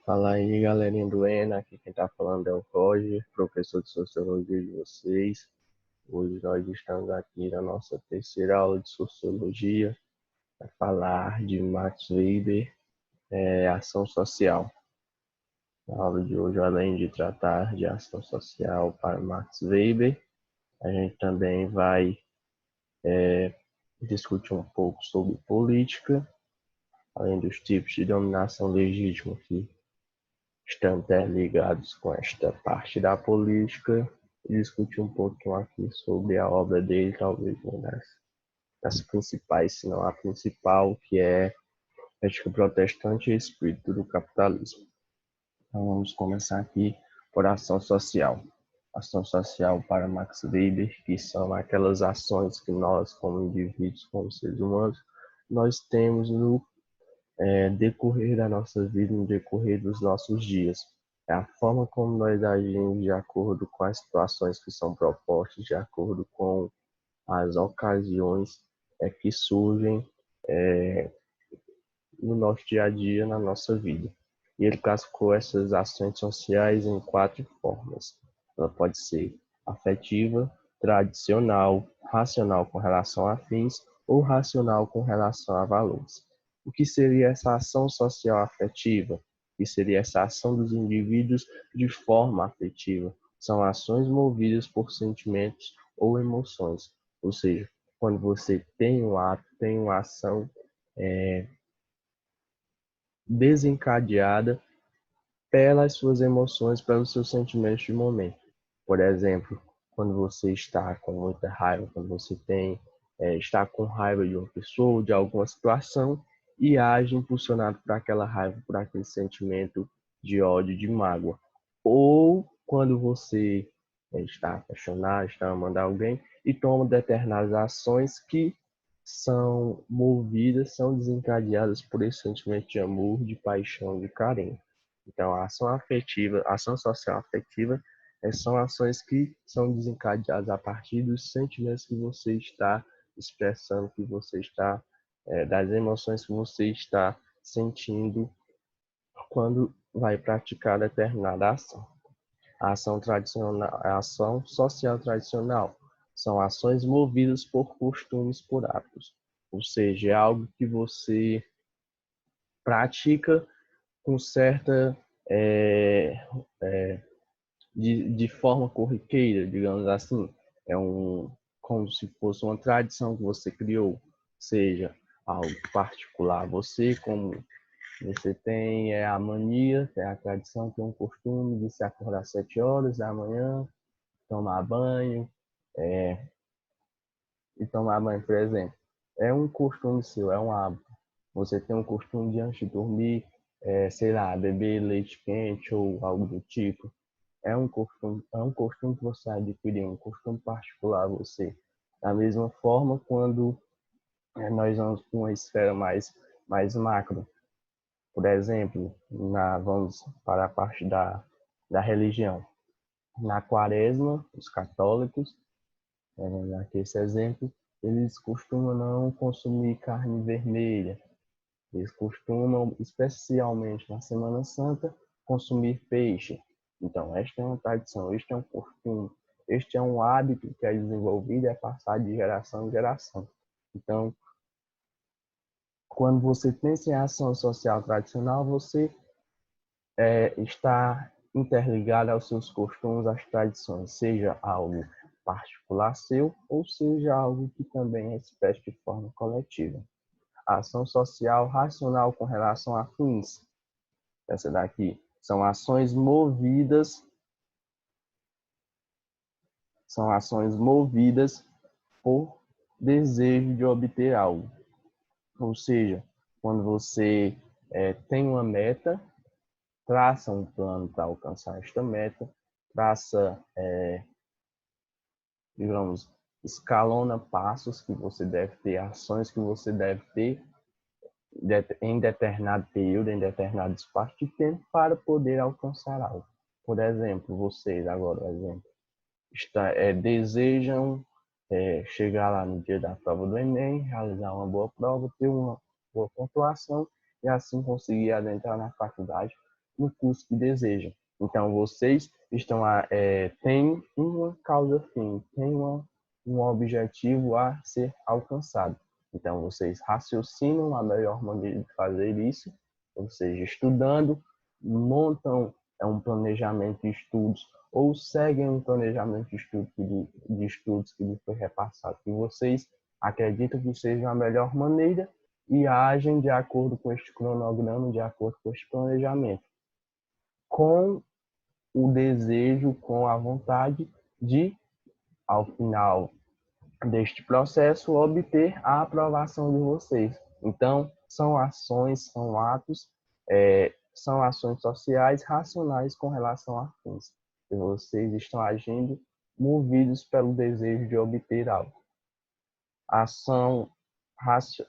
Fala aí, galerinha do ENA. Aqui quem tá falando é o Roger, professor de Sociologia de vocês. Hoje nós estamos aqui na nossa terceira aula de Sociologia para falar de Max Weber, ação social. Na aula de hoje, além de tratar de ação social para Max Weber, a gente também vai discutir um pouco sobre política, além dos tipos de dominação legítima que estão interligados com esta parte da política e discutir um pouquinho aqui sobre a obra dele, talvez uma das principais, se não a principal, que é Ética Protestante e Espírito do Capitalismo. Então vamos começar aqui por ação social. Ação social para Max Weber, que são aquelas ações que nós, como indivíduos, como seres humanos, nós temos no decorrer da nossa vida, no decorrer dos nossos dias. É a forma como nós agimos de acordo com as situações que são propostas, de acordo com as ocasiões que surgem no nosso dia a dia, na nossa vida. E ele classificou essas ações sociais em 4 formas. Ela pode ser afetiva, tradicional, racional com relação a fins ou racional com relação a valores. O que seria essa ação social afetiva? O que seria essa ação dos indivíduos de forma afetiva? São ações movidas por sentimentos ou emoções. Ou seja, quando você tem um ato, tem uma ação desencadeada pelas suas emoções, pelos seus sentimentos de momento. Por exemplo, quando você está com muita raiva, quando você está com raiva de uma pessoa, de alguma situação, e age impulsionado por aquela raiva, por aquele sentimento de ódio, de mágoa. Ou quando você está apaixonado, está amando alguém e toma determinadas ações que são movidas, são desencadeadas por esse sentimento de amor, de paixão, de carinho. Então, a ação afetiva, a ação social afetiva, são ações que são desencadeadas a partir dos sentimentos que você está expressando, que você está, das emoções que você está sentindo quando vai praticar determinada ação. A ação tradicional, a ação social tradicional são ações movidas por costumes, por hábitos. Ou seja, é algo que você pratica com certa de forma corriqueira, digamos assim. É como se fosse uma tradição que você criou, seja algo particular. Você, como você tem a mania, tem a tradição, tem um costume de se acordar às 7 horas da manhã, tomar banho, e tomar banho, por exemplo. É um costume seu, é um hábito. Você tem um costume de antes de dormir, sei lá, beber leite quente ou algo do tipo. É um costume que você adquiriu, um costume particular a você. Da mesma forma, quando nós vamos para uma esfera mais macro, por exemplo, vamos para a parte da religião. Na quaresma, os católicos, aqui esse exemplo, eles costumam não consumir carne vermelha. Eles costumam, especialmente na Semana Santa, consumir peixe. Então, esta é uma tradição, este é um costume, este é um hábito que é desenvolvido e é passado de geração em geração. Então, quando você pensa em ação social tradicional, você está interligado aos seus costumes, às tradições, seja algo particular seu ou seja algo que também é expresso de forma coletiva. A ação social racional com relação a fins. Essa daqui são ações movidas por desejo de obter algo. Ou seja, quando você tem uma meta, traça um plano para alcançar esta meta, traça, digamos, escalona passos que você deve ter, ações que você deve ter em determinado período, em determinado espaço de tempo para poder alcançar algo. Por exemplo, vocês agora, exemplo, desejam chegar lá no dia da prova do Enem, realizar uma boa prova, ter uma boa pontuação e assim conseguir adentrar na faculdade no curso que desejam. Então, vocês têm uma causa fim, têm um objetivo a ser alcançado. Então, vocês raciocinam a melhor maneira de fazer isso, ou seja, estudando, montam um planejamento de estudos ou seguem um planejamento de estudos que lhe foi repassado, que vocês acreditam que seja a melhor maneira e agem de acordo com este cronograma, de acordo com este planejamento, com o desejo, com a vontade de, ao final deste processo, obter a aprovação de vocês. Então, são ações, são atos, são ações sociais racionais com relação a fins. E vocês estão agindo movidos pelo desejo de obter algo. Ação,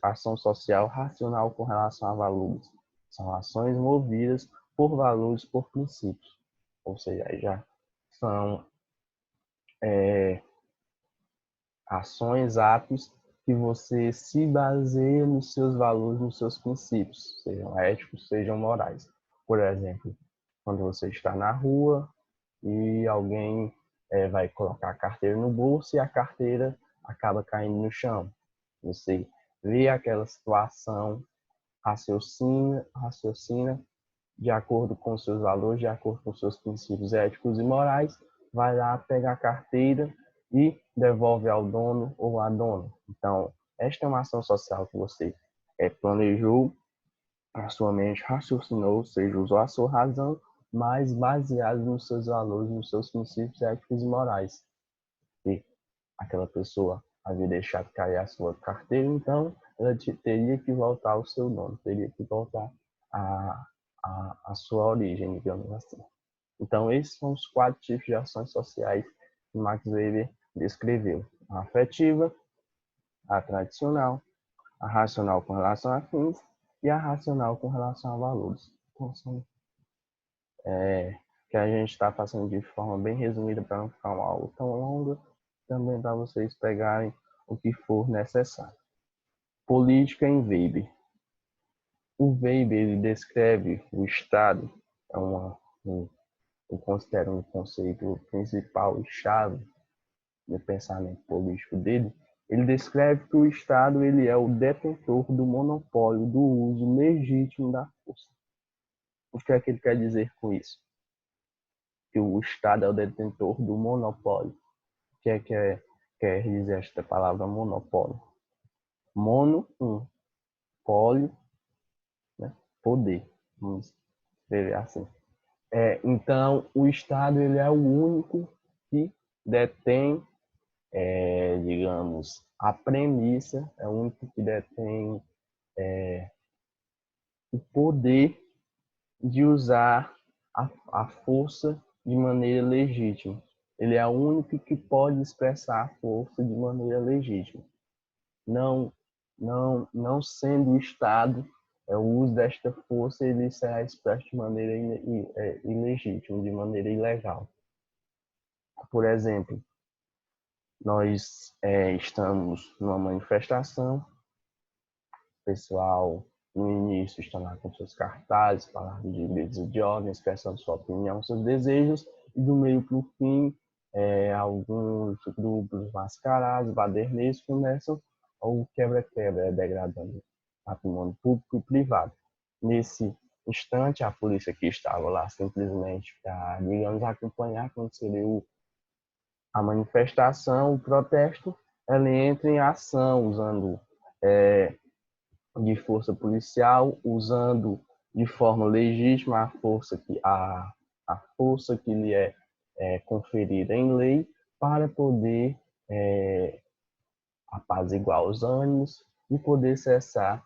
ação social racional com relação a valores. São ações movidas por valores, por princípios. Ou seja, já são ações, atos que você se baseia nos seus valores, nos seus princípios, sejam éticos, sejam morais. Por exemplo, quando você está na rua e alguém vai colocar a carteira no bolso e a carteira acaba caindo no chão. Você vê aquela situação, raciocina de acordo com seus valores, de acordo com seus princípios éticos e morais, vai lá, pega a carteira e devolve ao dono ou à dona. Então, esta é uma ação social que você planejou, a sua mente raciocinou, ou seja, usou a sua razão, mas baseado nos seus valores, nos seus princípios éticos e morais. E aquela pessoa havia deixado cair a sua carteira, então ela teria que voltar ao seu dono, teria que voltar a sua origem, digamos assim. Então, esses são os 4 tipos de ações sociais que Max Weber descreveu: a afetiva, a tradicional, a racional com relação a fins e a racional com relação a valores. Então, são que a gente está passando de forma bem resumida para não ficar uma aula tão longa, também para vocês pegarem o que for necessário. Política em Weber. O Weber ele descreve o Estado, eu considero um conceito principal e chave no pensamento político dele. Ele descreve que o Estado ele é o detentor do monopólio do uso legítimo da força. O que é que ele quer dizer com isso? Que o Estado é o detentor do monopólio. O que é que quer dizer esta palavra monopólio? Mono, pólio, né? Poder. Vamos escrever assim. Então, o Estado ele é o único que detém, digamos, a premissa, é o único que detém o poder de usar a força de maneira legítima. Ele é o único que pode expressar a força de maneira legítima. Não sendo o Estado, o uso desta força ele será expresso de maneira ilegítima, de maneira ilegal. Por exemplo, nós estamos numa manifestação, o pessoal no início está lá com seus cartazes, palavras de líderes e de ordens, expressando sua opinião, seus desejos, e do meio para o fim, alguns grupos mascarados, baderneiros, começam o quebra-quebra, degradando patrimônio público e privado. Nesse instante, a polícia que estava lá simplesmente para, digamos, acompanhar como seria a manifestação, o protesto, ela entra em ação usando de força policial, usando de forma legítima a força que lhe é conferida em lei para poder apaziguar os ânimos e poder cessar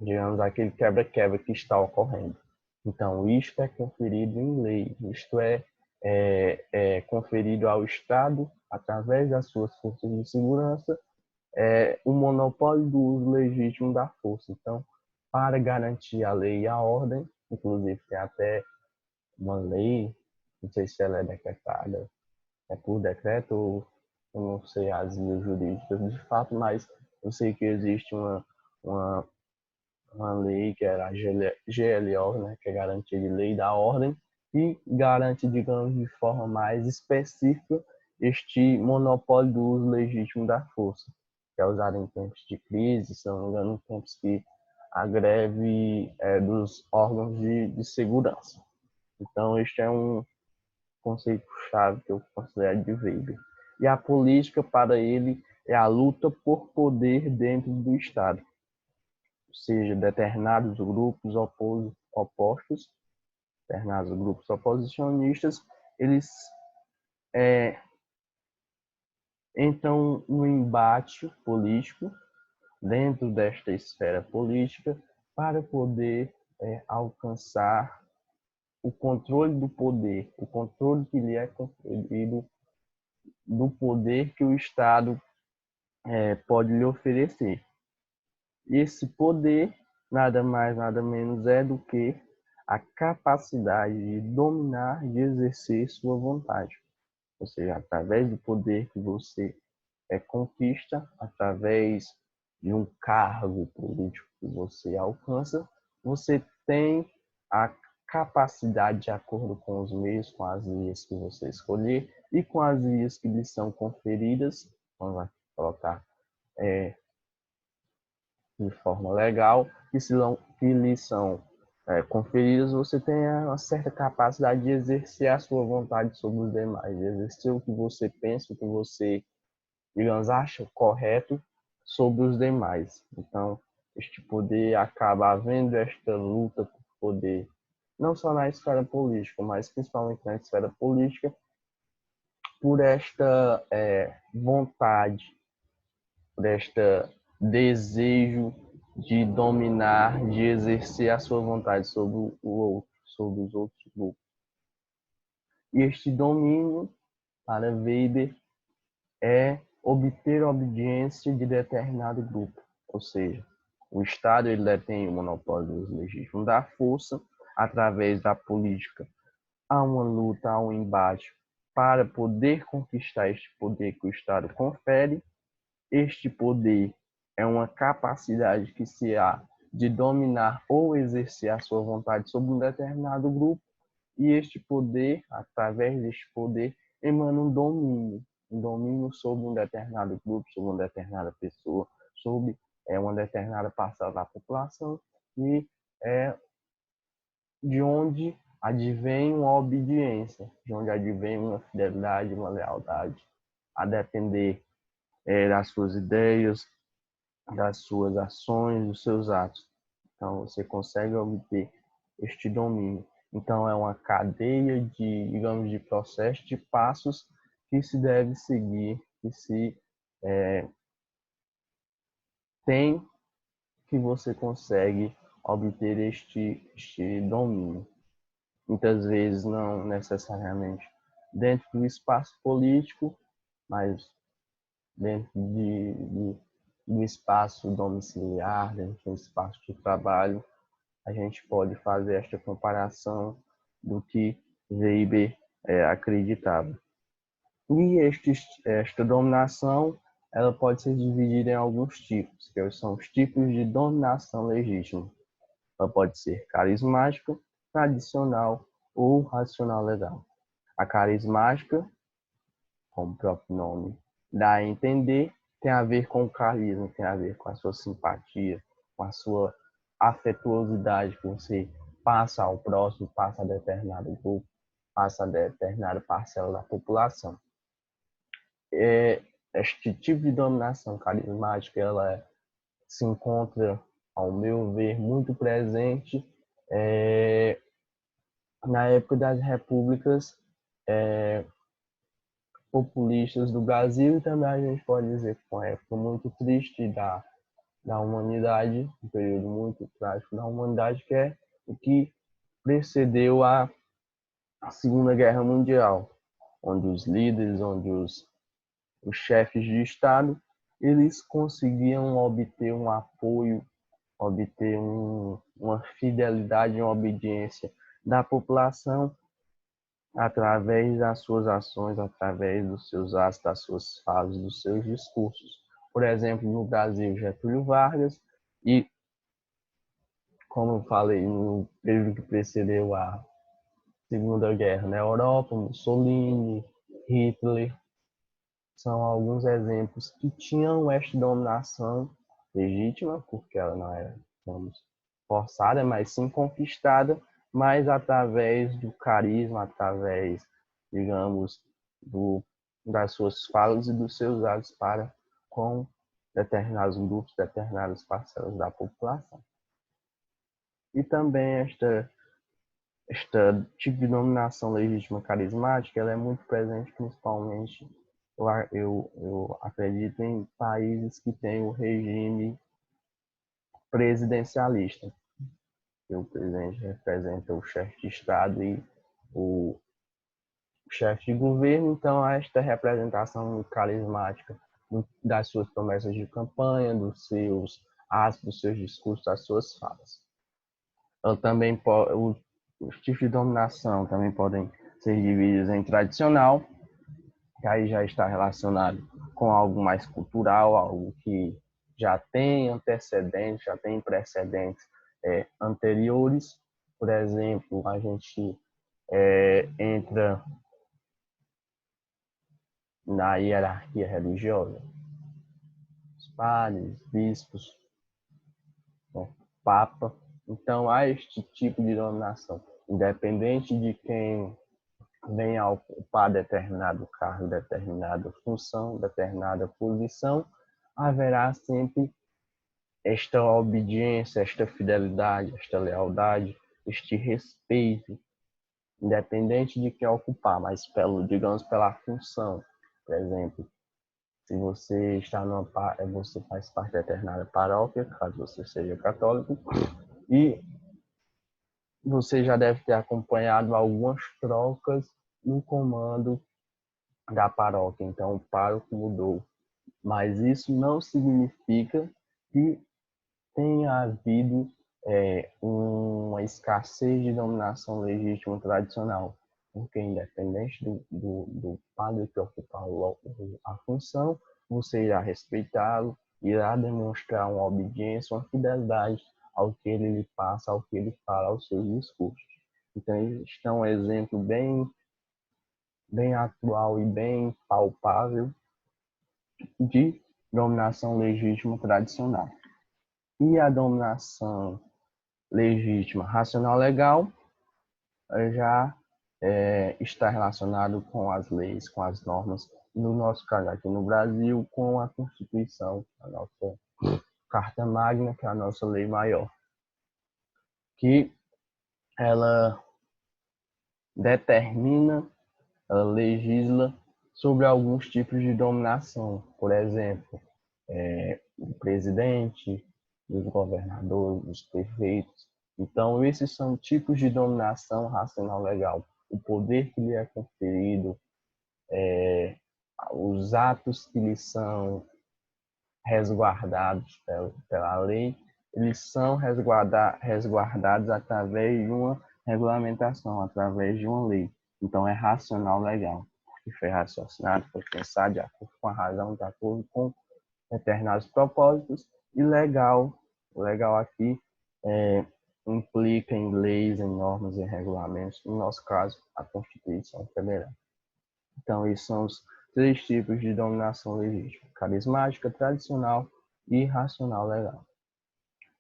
digamos, aquele quebra-quebra que está ocorrendo. Então, isto é conferido em lei, isto é conferido ao Estado, através das suas forças de segurança, o monopólio do uso legítimo da força. Então, para garantir a lei e a ordem, inclusive tem até uma lei, não sei se ela é decretada, por decreto ou eu não sei as vias jurídicas de fato, mas eu sei que existe uma uma lei que era a GLO, né, que é Garantia de Lei da Ordem, e garante, digamos, de forma mais específica este monopólio do uso legítimo da força, que é usado em tempos de crise, se não me engano, em tempos que a greve é dos órgãos de segurança. Então, este é um conceito-chave que eu considero de Weber. E a política, para ele, é a luta por poder dentro do Estado, ou seja, determinados grupos opostos, determinados grupos oposicionistas, eles entram no embate político dentro desta esfera política para poder alcançar o controle do poder, o controle que lhe é conferido do poder que o Estado pode lhe oferecer. Esse poder, nada mais, nada menos é do que a capacidade de dominar, de exercer sua vontade. Ou seja, através do poder que você conquista, através de um cargo político que você alcança, você tem a capacidade, de acordo com os meios, com as vias que você escolher e com as vias que lhe são conferidas, vamos colocar de forma legal, que lhe são conferidas, você tem uma certa capacidade de exercer a sua vontade sobre os demais, de exercer o que você pensa, o que você, digamos, acha correto sobre os demais. Então, este poder acaba havendo esta luta por poder, não só na esfera política, mas principalmente na esfera política, por esta vontade, por este desejo de dominar, de exercer a sua vontade sobre o outro, sobre os outros grupos. E este domínio, para Weber, é obter a obediência de determinado grupo, ou seja, o Estado ele detém o monopólio do uso legítimo da força através da política. Há uma luta, há um embate para poder conquistar este poder que o Estado confere. Este poder é uma capacidade que se há de dominar ou exercer a sua vontade sobre um determinado grupo, e este poder, através deste poder, emana um domínio sobre um determinado grupo, sobre uma determinada pessoa, sobre uma determinada parcela da população, e é de onde advém uma obediência, de onde advém uma fidelidade, uma lealdade, a depender das suas ideias, das suas ações, dos seus atos. Então, você consegue obter este domínio. Então, é uma cadeia de, digamos, de processos, de passos que se deve seguir, que se tem, que você consegue obter este domínio. Muitas vezes não necessariamente dentro do espaço político, mas dentro do espaço domiciliar, dentro do espaço de trabalho, a gente pode fazer esta comparação do que Weber acreditava. E esta dominação ela pode ser dividida em alguns tipos, que são os tipos de dominação legítima. Ela pode ser carismática, tradicional ou racional legal. A carismática, como o próprio nome dá a entender, tem a ver com o carisma, tem a ver com a sua simpatia, com a sua afetuosidade que você passa ao próximo, passa a determinado grupo, passa a determinada parcela da população. Este tipo de dominação carismática, ela se encontra, ao meu ver, muito presente na época das repúblicas populistas do Brasil, e também a gente pode dizer que foi uma época muito triste da humanidade, um período muito trágico da humanidade, que é o que precedeu a Segunda Guerra Mundial, onde os líderes, onde os chefes de Estado, eles conseguiam obter um apoio, obter uma fidelidade, uma obediência da população através das suas ações, através dos seus atos, das suas falas, dos seus discursos. Por exemplo, no Brasil, Getúlio Vargas, e como eu falei, no período que precedeu a Segunda Guerra na Europa, Mussolini, Hitler, são alguns exemplos que tinham esta dominação legítima, porque ela não era, digamos, forçada, mas sim conquistada, mas através do carisma, através, digamos, das suas falas e dos seus atos para com determinados grupos, determinadas parcelas da população. E também esta tipo de dominação legítima carismática, ela é muito presente principalmente, eu acredito, em países que têm o regime presidencialista. O presidente representa o chefe de Estado e o chefe de governo, então há esta representação carismática das suas promessas de campanha, dos seus atos, dos seus discursos, das suas falas. Também os tipos de dominação também podem ser divididos em tradicional, que aí já está relacionado com algo mais cultural, algo que já tem antecedentes, já tem precedentes anteriores. Por exemplo, a gente entra na hierarquia religiosa, os padres, bispos, né, papa. Então, há este tipo de dominação, independente de quem venha a ocupar determinado cargo, determinada função, determinada posição, haverá sempre esta obediência, esta fidelidade, esta lealdade, este respeito, independente de quem ocupar, mas digamos pela função. Por exemplo, se você está você faz parte de determinada paróquia, caso você seja católico, e você já deve ter acompanhado algumas trocas no comando da paróquia. Então, o pároco mudou. Mas isso não significa que tenha havido uma escassez de dominação legítima tradicional, porque independente do padre que ocupar a função, você irá respeitá-lo, irá demonstrar uma obediência, uma fidelidade ao que ele lhe passa, ao que ele fala, aos seus discursos. Então, este é um exemplo bem atual e bem palpável de dominação legítima tradicional. E a dominação legítima racional legal já está relacionado com as leis, com as normas, no nosso caso aqui no Brasil, com a Constituição, a nossa Carta Magna, que é a nossa lei maior, que ela determina, ela legisla sobre alguns tipos de dominação, por exemplo, o presidente, os governadores, os prefeitos. Então, esses são tipos de dominação racional legal. O poder que lhe é conferido, os atos que lhe são resguardados pela lei, eles são resguardados através de uma regulamentação, através de uma lei. Então, é racional legal, porque foi raciocinado, foi pensado de acordo com a razão, de acordo com determinados propósitos, e legal aqui implica em leis, em normas e regulamentos, no nosso caso, a Constituição Federal. Então, esses são os 3 tipos de dominação legítima: carismática, tradicional e racional legal.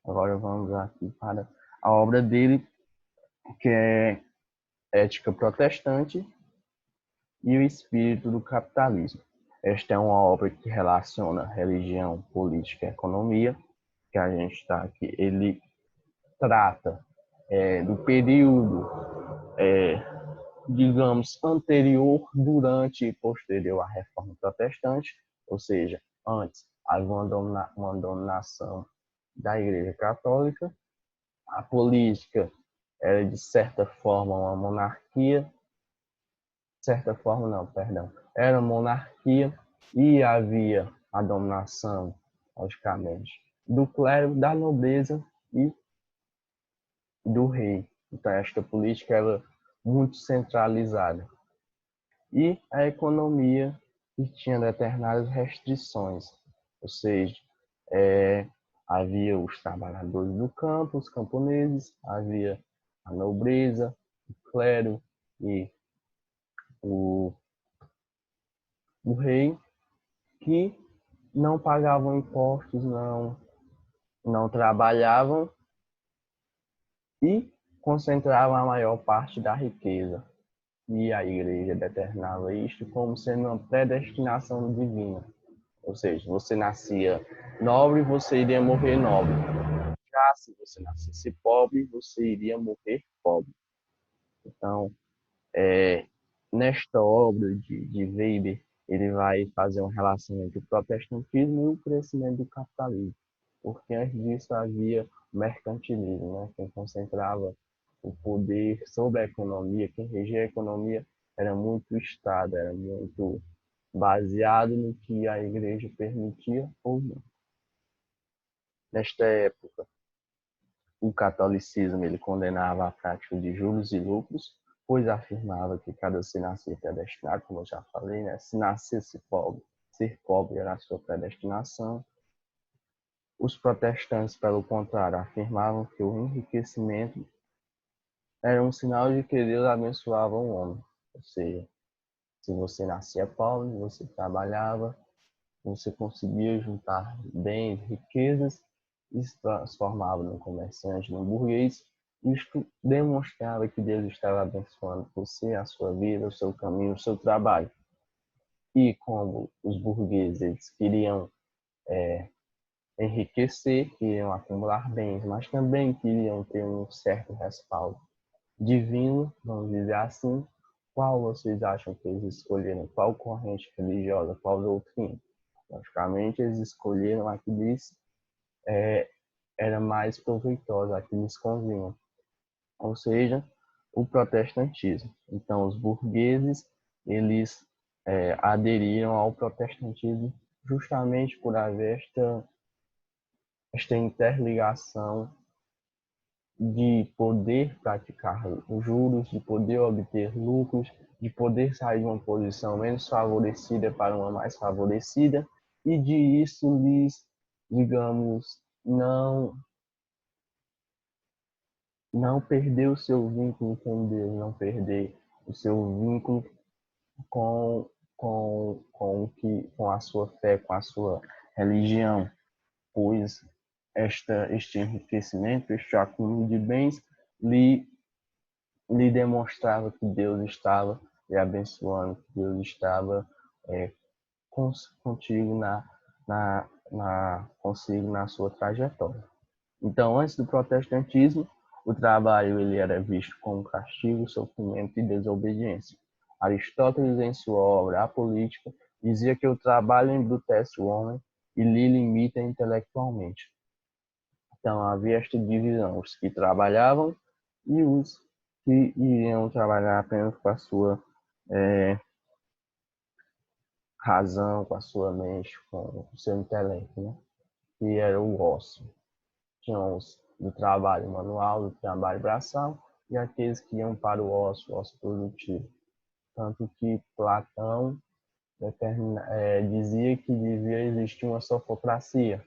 Agora vamos aqui para a obra dele, que é Ética Protestante e o Espírito do Capitalismo. Esta é uma obra que relaciona religião, política e economia, que a gente está aqui. Ele trata do período, digamos, anterior, durante e posterior à Reforma Protestante, ou seja, antes havia uma dominação da Igreja Católica, a política era, de certa forma, uma monarquia, de certa forma não, perdão, era uma monarquia, e havia a dominação, logicamente, do clero, da nobreza e do rei. Então, esta política era muito centralizada. E a economia, que tinha determinadas restrições, ou seja, Havia os trabalhadores do campo, os camponeses, havia a nobreza, o clero e o, o rei, que não pagavam impostos, não trabalhavam e concentravam a maior parte da riqueza. E a igreja determinava isto como sendo uma predestinação divina. Ou seja, você nascia nobre, você iria morrer nobre. Já se você nascesse pobre, você iria morrer pobre. Então, nesta obra de Weber, ele vai fazer uma relação entre o protestantismo e o crescimento do capitalismo, porque antes disso havia o mercantilismo, né? Quem concentrava o poder sobre a economia, quem regia a economia era muito o Estado, era muito baseado no que a igreja permitia ou não. Nesta época, o catolicismo ele condenava a prática de juros e lucros, pois afirmava que cada se nascer predestinado, como eu já falei, né? Se nascesse pobre, ser pobre era a sua predestinação. Os protestantes, pelo contrário, afirmavam que o enriquecimento era um sinal de que Deus abençoava o homem. Ou seja, se você nascia pobre, você trabalhava, você conseguia juntar bens, riquezas e se transformava num comerciante, num burguês. Isto demonstrava que Deus estava abençoando você, a sua vida, o seu caminho, o seu trabalho. E como os burgueses eles queriam enriquecer, queriam acumular bens, mas também queriam ter um certo respaldo divino, vamos dizer assim, qual vocês acham que eles escolheram? Qual corrente religiosa? Qual doutrina? Logicamente, eles escolheram a que lhes era mais proveitosa, a que lhes convinha, ou seja, o protestantismo. Então, os burgueses, eles aderiram ao protestantismo justamente por haver esta interligação de poder praticar os juros, de poder obter lucros, de poder sair de uma posição menos favorecida para uma mais favorecida, e de isso lhes, digamos, não perder o seu vínculo com Deus, não perder o seu vínculo com a sua fé, com a sua religião, pois este enriquecimento, este acúmulo de bens, lhe lhe demonstrava que Deus estava lhe abençoando, que Deus estava é, contigo consigo na sua trajetória. Então, antes do protestantismo, o trabalho ele era visto como castigo, sofrimento e desobediência. Aristóteles, em sua obra A Política, dizia que o trabalho embrutece o homem e lhe limita intelectualmente. Então, havia esta divisão, os que trabalhavam e os que iriam trabalhar apenas com a sua razão, com a sua mente, com o seu intelecto, né? Que era o ócio. Tinham os do trabalho manual, do trabalho braçal, e aqueles que iam para o ócio produtivo. Tanto que Platão dizia que devia existir uma sofocracia,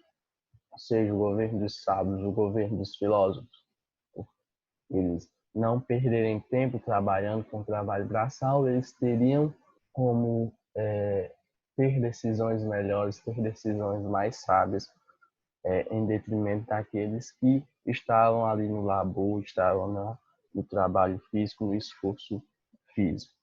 ou seja, o governo dos sábios, o governo dos filósofos. Eles não perderem tempo trabalhando com trabalho braçal, eles teriam como ter decisões melhores, ter decisões mais sábias, em detrimento daqueles que estavam ali no labor, estavam no trabalho físico, no esforço físico.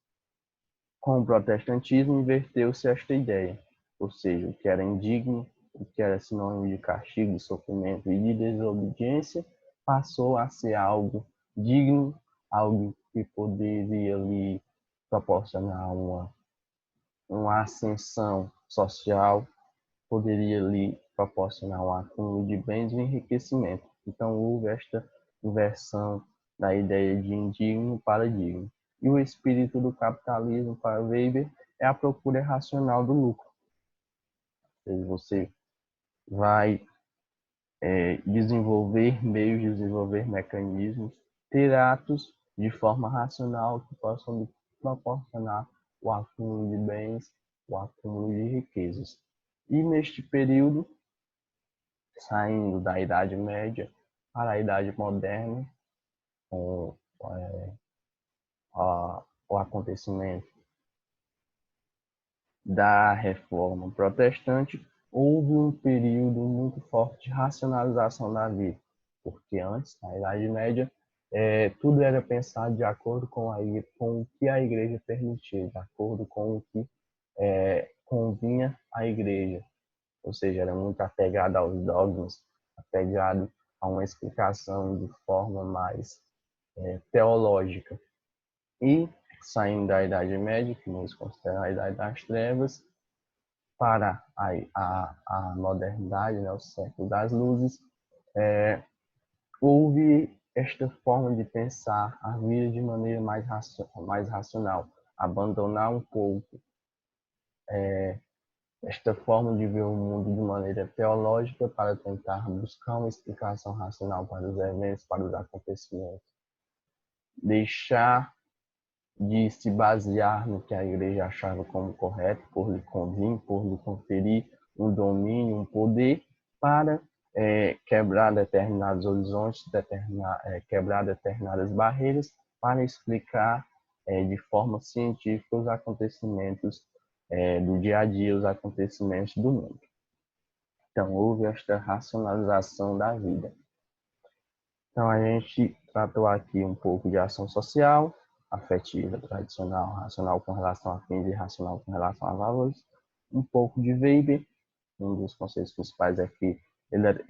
Com o protestantismo, inverteu-se esta ideia, ou seja, o que era indigno, o que era sinônimo de castigo, de sofrimento e de desobediência, passou a ser algo digno, algo que poderia lhe proporcionar uma ascensão social, poderia lhe proporcionar um acúmulo de bens e enriquecimento. Então, houve esta inversão da ideia de indigno para digno. E o espírito do capitalismo, para Weber, é a procura racional do lucro. Ou seja, você vai desenvolver meios, desenvolver mecanismos, ter atos de forma racional que possam lhe proporcionar o acúmulo de bens, o acúmulo de riquezas. E neste período, saindo da Idade Média para a Idade Moderna, com o acontecimento da Reforma Protestante, houve um período muito forte de racionalização da vida, porque antes, na Idade Média, tudo era pensado de acordo com o que a Igreja permitia, de acordo com o que convinha à Igreja, ou seja, era muito apegado aos dogmas, apegado a uma explicação de forma mais teológica. E saindo da Idade Média, que nós consideramos a Idade das Trevas, para a modernidade, né, o século das luzes, houve esta forma de pensar a vida de maneira mais racional, abandonar um pouco esta forma de ver o mundo de maneira teológica para tentar buscar uma explicação racional para os eventos, para os acontecimentos. Deixar de se basear no que a igreja achava como correto, por lhe convir, por lhe conferir um domínio, um poder, para quebrar determinados horizontes, quebrar determinadas barreiras, para explicar de forma científica os acontecimentos do dia a dia, os acontecimentos do mundo. Então, houve esta racionalização da vida. Então, a gente tratou aqui um pouco de ação social, afetiva, tradicional, racional com relação a fins e racional com relação a valores. Um pouco de Weber, um dos conceitos principais é que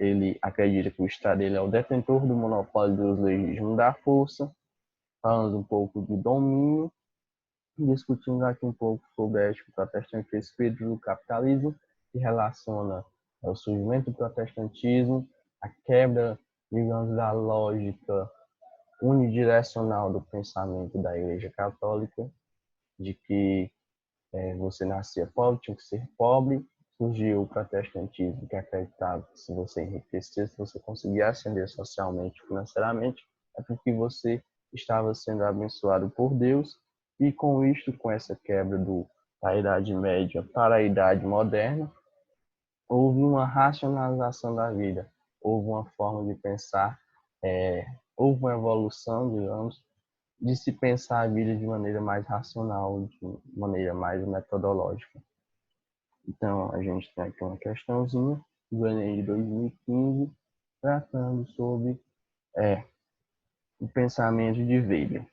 ele acredita que o Estado ele é o detentor do monopólio dos legítimos da força. Falando um pouco de domínio, discutindo aqui um pouco sobre a ética protestante e o espírito do capitalismo, que relaciona o surgimento do protestantismo, a quebra, digamos, da lógica unidirecional do pensamento da Igreja Católica, de que você nascia pobre, tinha que ser pobre. Surgiu o protestantismo, que acreditava que se você enriquecesse, você conseguia ascender socialmente, financeiramente, é porque você estava sendo abençoado por Deus. E com isto, com essa quebra da Idade Média para a Idade Moderna, houve uma racionalização da vida, houve uma forma de pensar, houve uma evolução, digamos, de se pensar a vida de maneira mais racional, de maneira mais metodológica. Então, a gente tem aqui uma questãozinha do Enem de 2015, tratando sobre o pensamento de Weber.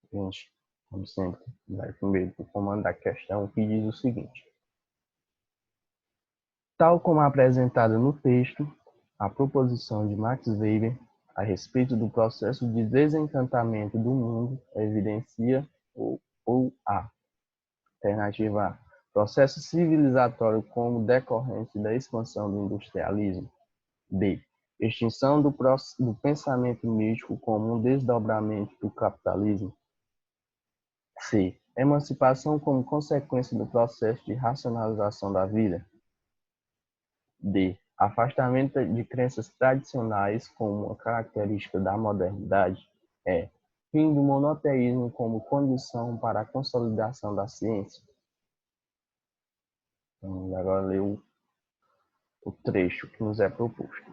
A gente, como sempre, vai primeiro para o comando da questão, que diz o seguinte: tal como apresentada no texto, a proposição de Max Weber a respeito do processo de desencantamento do mundo evidencia ou a alternativa A, processo civilizatório como decorrente da expansão do industrialismo. B, extinção do pensamento místico como um desdobramento do capitalismo. C, emancipação como consequência do processo de racionalização da vida. D, afastamento de crenças tradicionais como uma característica da modernidade. E, fim do monoteísmo como condição para a consolidação da ciência. Vamos agora ler o trecho que nos é proposto.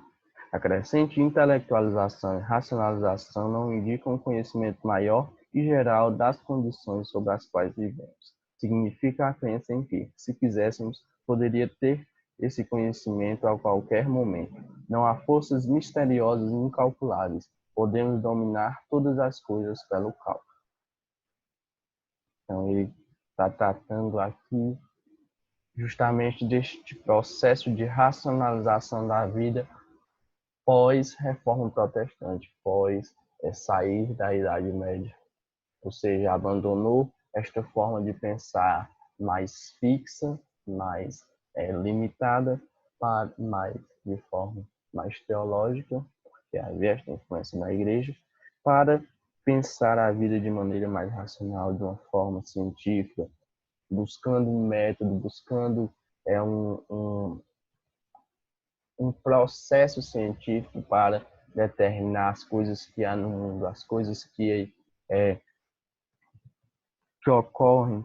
A crescente intelectualização e racionalização não indicam um conhecimento maior e geral das condições sobre as quais vivemos. Significa a crença em que, se quiséssemos, poderia ter esse conhecimento a qualquer momento. Não há forças misteriosas e incalculáveis. Podemos dominar todas as coisas pelo cálculo. Então, ele está tratando aqui justamente deste processo de racionalização da vida pós-reforma protestante, pós sair da Idade Média. Ou seja, abandonou esta forma de pensar mais fixa, mais limitada, de forma mais teológica, porque havia esta influência da igreja, para pensar a vida de maneira mais racional, de uma forma científica, buscando um método, buscando um processo científico para determinar as coisas que há no mundo, as coisas que ocorrem,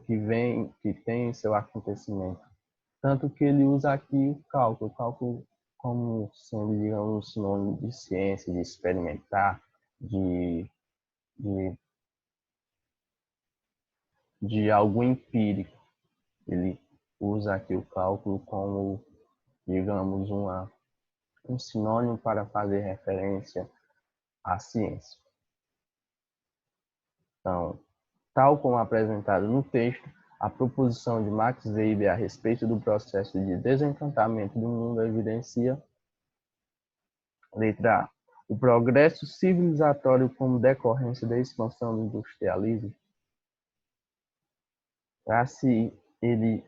que têm seu acontecimento. Tanto que ele usa aqui o cálculo como sendo, digamos, um sinônimo de ciência, de experimentar, de, de, de algo empírico. Ele usa aqui o cálculo como, digamos, um sinônimo para fazer referência à ciência. Então, tal como apresentado no texto, a proposição de Max Weber a respeito do processo de desencantamento do mundo evidencia, letra A, o progresso civilizatório como decorrência da expansão do industrialismo. Se ele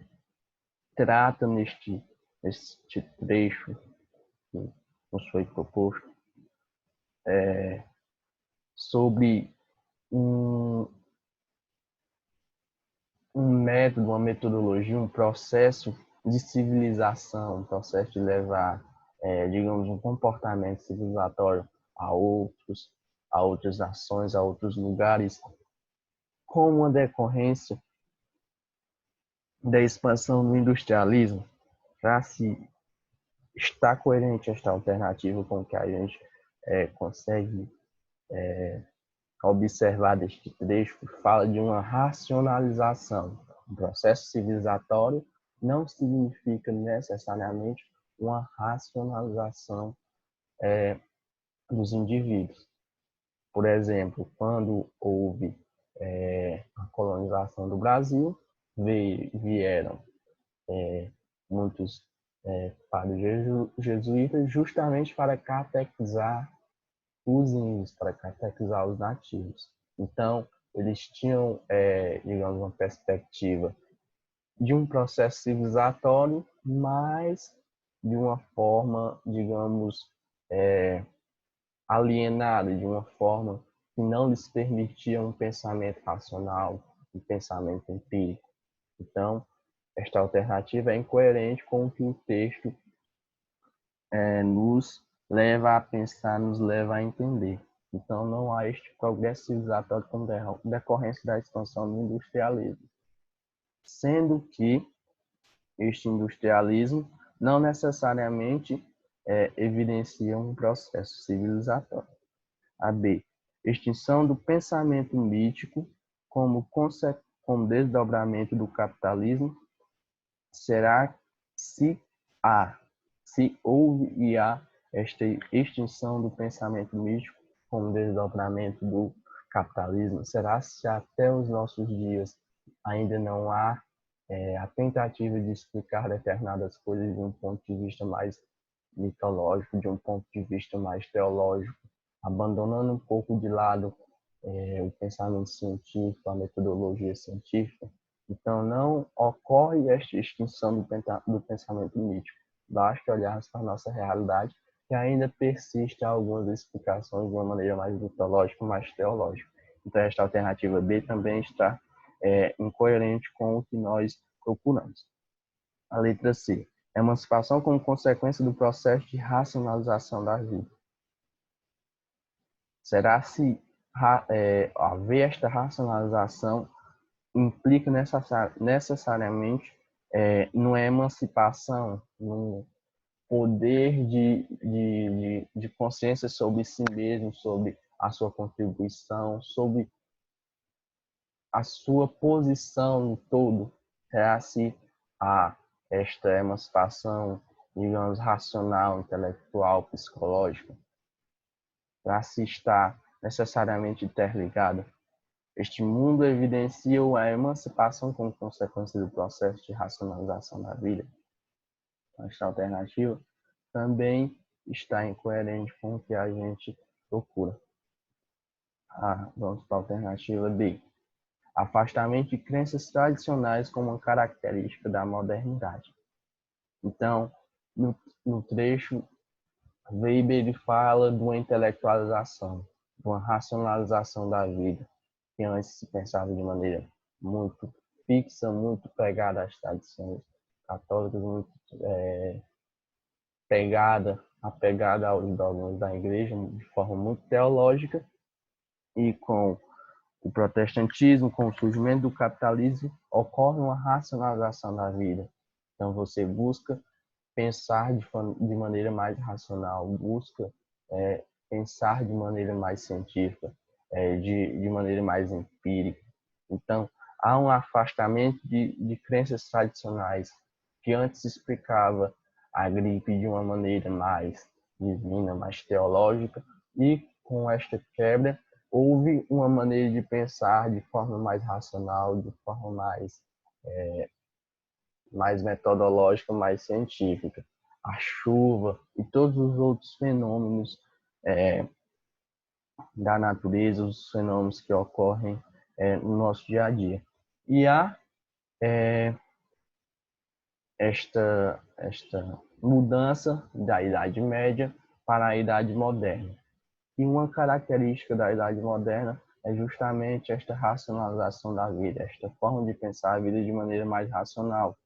trata neste trecho que nos foi proposto sobre um método, uma metodologia, um processo de civilização, um processo de levar, digamos, um comportamento civilizatório a outras ações, a outros lugares, como uma decorrência da expansão do industrialismo. Para se estar coerente esta alternativa com que a gente consegue observar deste trecho, fala de uma racionalização. Um processo civilizatório não significa necessariamente uma racionalização dos indivíduos. Por exemplo, quando houve a colonização do Brasil, vieram muitos padres jesuítas justamente para catequizar os índios, para catequizar os nativos. Então, eles tinham, digamos, uma perspectiva de um processo civilizatório, mas de uma forma, digamos, alienada, de uma forma que não lhes permitia um pensamento racional, um pensamento empírico. Então, esta alternativa é incoerente com o que o texto nos leva a pensar, nos leva a entender. Então, não há este progresso civilizatório como decorrência da expansão do industrialismo. Sendo que este industrialismo não necessariamente evidencia um processo civilizatório. A B. Extinção do pensamento mítico como desdobramento do capitalismo. Será se houve e há esta extinção do pensamento místico como desdobramento do capitalismo? Será se até os nossos dias ainda não há a tentativa de explicar determinadas coisas de um ponto de vista mais mitológico, de um ponto de vista mais teológico, abandonando um pouco de lado o pensamento científico, a metodologia científica? Então, não ocorre esta extinção do pensamento mítico. Basta olharmos para a nossa realidade, que ainda persiste algumas explicações de uma maneira mais mitológica, mais teológica. Então, esta alternativa B também está incoerente com o que nós procuramos. A letra C. Emancipação como consequência do processo de racionalização da vida. Será se haver esta racionalização implica necessariamente numa emancipação, num poder de consciência sobre si mesmo, sobre a sua contribuição, sobre a sua posição no todo? Será se esta emancipação, digamos, racional, intelectual, psicológica, para se estar necessariamente interligada? Este mundo evidencia a emancipação como consequência do processo de racionalização da vida. Esta alternativa também está incoerente com o que a gente procura. Vamos para a alternativa B. Afastamento de crenças tradicionais como uma característica da modernidade. Então, no trecho, Weber fala de uma intelectualização, de uma racionalização da vida, que antes se pensava de maneira muito fixa, muito pegada às tradições católicas, muito apegada aos dogmas da igreja, de forma muito teológica, e com o protestantismo, com o surgimento do capitalismo, ocorre uma racionalização da vida. Então você busca pensar de maneira mais racional, busca pensar de maneira mais científica, de maneira mais empírica. Então, há um afastamento de crenças tradicionais que antes explicava a gripe de uma maneira mais divina, mais teológica, e com esta quebra houve uma maneira de pensar de forma mais racional, de forma mais metodológica, mais científica. A chuva e todos os outros fenômenos é, da natureza, os fenômenos que ocorrem no nosso dia a dia. E há esta mudança da Idade Média para a Idade Moderna. E uma característica da Idade Moderna é justamente esta racionalização da vida, esta forma de pensar a vida de maneira mais racional,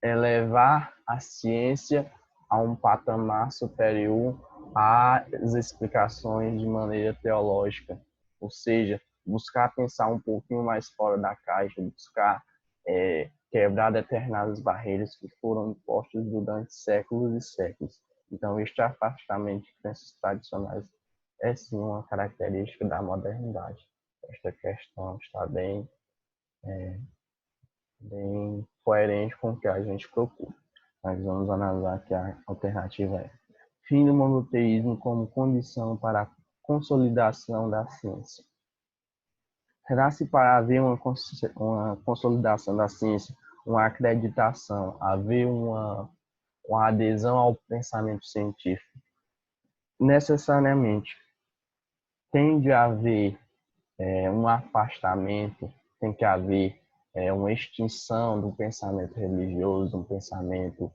elevar a ciência a um patamar superior às explicações de maneira teológica, ou seja, buscar pensar um pouquinho mais fora da caixa, buscar quebrar determinadas barreiras que foram impostas durante séculos e séculos. Então, este afastamento de crenças tradicionais é sim uma característica da modernidade. Esta questão está bem coerente com o que a gente procura. Nós vamos analisar que a alternativa é fim do monoteísmo como condição para a consolidação da ciência. Será-se para haver uma consolidação da ciência, uma acreditação, haver uma adesão ao pensamento científico? Necessariamente tem de haver um afastamento, tem que haver uma extinção do pensamento religioso, um pensamento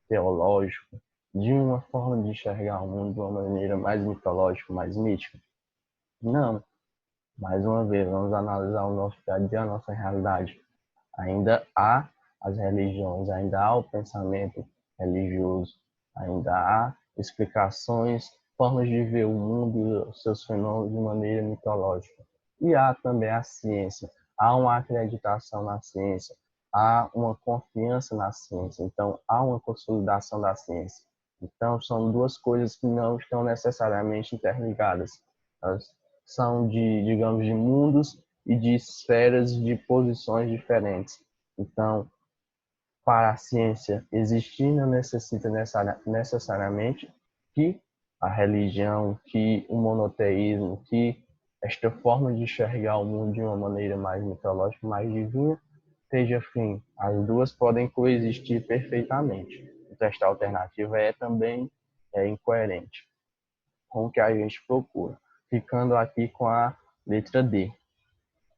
teológico, de uma forma de enxergar o mundo de uma maneira mais mitológica, mais mítica? Não. Mais uma vez, vamos analisar o nosso dia a dia, a nossa realidade. Ainda há as religiões, ainda há o pensamento religioso, ainda há explicações, formas de ver o mundo e os seus fenômenos de maneira mitológica. E há também a ciência, há uma acreditação na ciência, há uma confiança na ciência, então há uma consolidação da ciência. Então são duas coisas que não estão necessariamente interligadas. Elas são digamos, de mundos e de esferas de posições diferentes. Então, para a ciência existir, não necessita necessariamente que a religião, que o monoteísmo, que esta forma de enxergar o mundo de uma maneira mais mitológica, mais divina, esteja fim. As duas podem coexistir perfeitamente. Então, esta alternativa também incoerente com o que a gente procura. Ficando aqui com a letra D.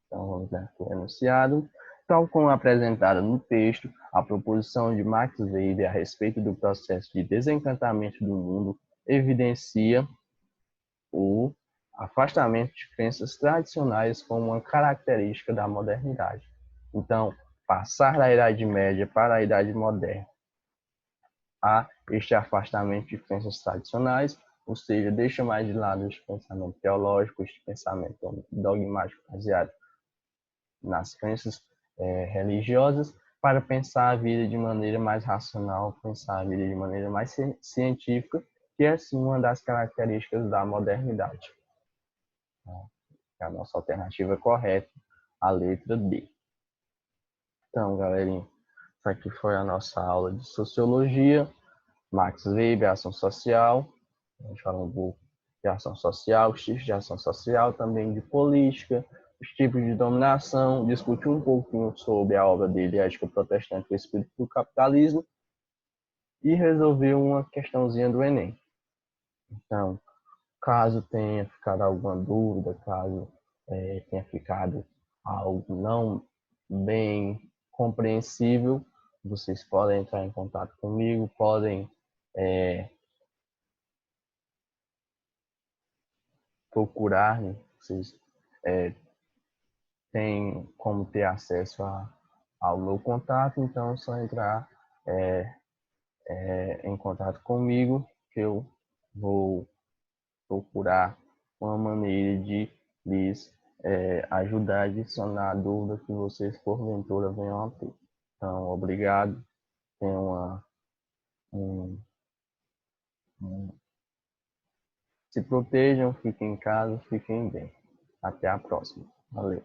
Então, vamos ver aqui o enunciado. Tal como apresentada no texto, a proposição de Max Weber a respeito do processo de desencantamento do mundo evidencia o afastamento de crenças tradicionais como uma característica da modernidade. Então, passar da Idade Média para a Idade Moderna, há este afastamento de crenças tradicionais, ou seja, deixa mais de lado este pensamento teológico, este pensamento dogmático baseado nas crenças religiosas, para pensar a vida de maneira mais racional, pensar a vida de maneira mais científica, que é sim uma das características da modernidade. A nossa alternativa correta, a letra D. Então, galerinha, essa aqui foi a nossa aula de Sociologia. Max Weber, ação social. A gente fala um pouco de ação social, os tipos de ação social, também de política, os tipos de dominação, discutir um pouquinho sobre a obra dele, Ética Protestante e o Espírito do Capitalismo, e resolver uma questãozinha do Enem. Então, caso tenha ficado alguma dúvida, caso tenha ficado algo não bem compreensível, vocês podem entrar em contato comigo, podem procurar, né? Vocês têm como ter acesso ao meu contato, então é só entrar em contato comigo, que eu vou procurar uma maneira de lhes ajudar a adicionar a dúvida que vocês porventura venham a ter. Então, obrigado Tenham um, um- se protejam, fiquem em casa, fiquem bem. Até a próxima. Valeu.